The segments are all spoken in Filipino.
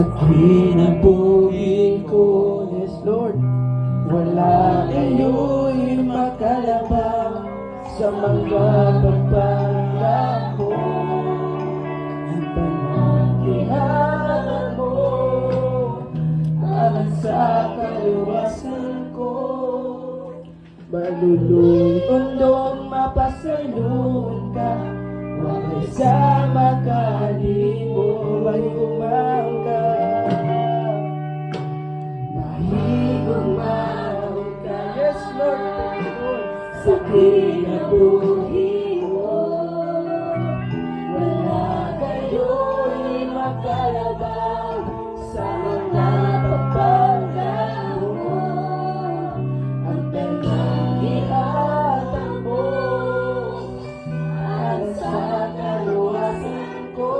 sa kinabuhi ko. Yes, Lord. Wala kayo'y makalabang sa mga pagpanggap ko. Ang panagihan mo alang sa kaluwasan ko. Malulundong mapasalun ka, wakay sa makalimo ay umangka. Mahigumang ka, yes Lord, thank you Lord, sa kinabuhi mo. Wala kayo'y makalabang sa mga pagpanggap mo. Ang pinangihatan mo ang sa kaluwasan ko.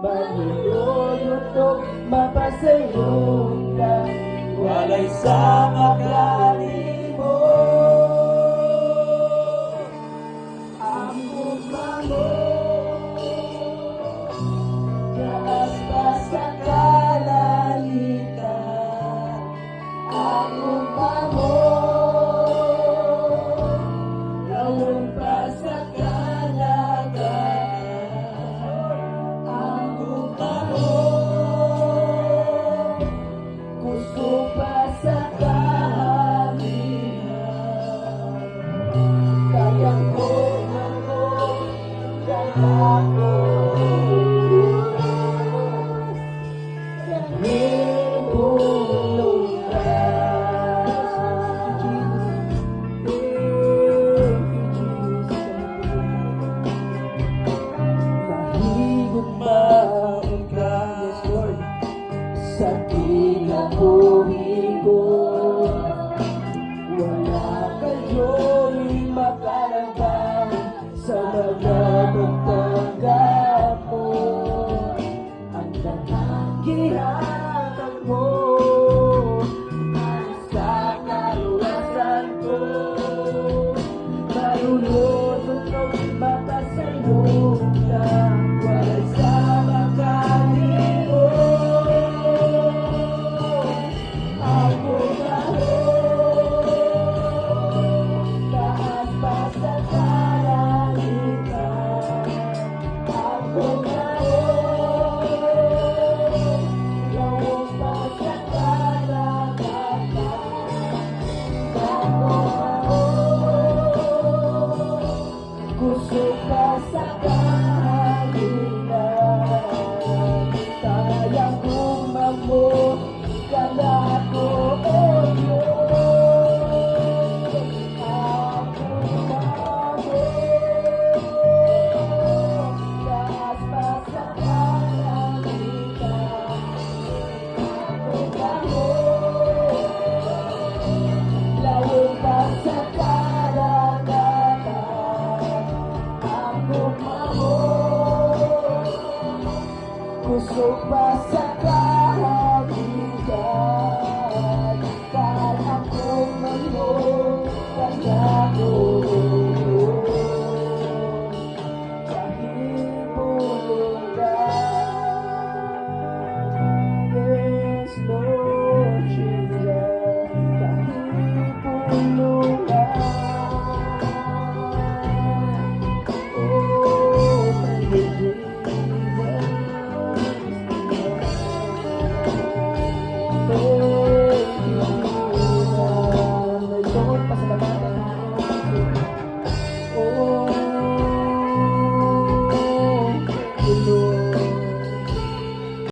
Maluluyot mapasayon ka, walay sa makalimo. Ang mukha mo taas pa sa kalalitan. Ang mukha mo lawang pa sa kalagatan. Ang mukha mo gusto pa sa kaharian. Kaya ko kaya ko sa kinabuhi ko. Wala kayo'y makalabang sa mga pagpanggap mo. Ang nangangihatan mo ang sa kaluwasan ko. Marunod mapasayo ka, walay sa makalimo. Gusto ka sa kahaginan, sayang gumamot ka na ako, oh Diyos. Ako mamot, taas pa sa kahaginan. Ako mamot, lawang pa sa gusto pa sa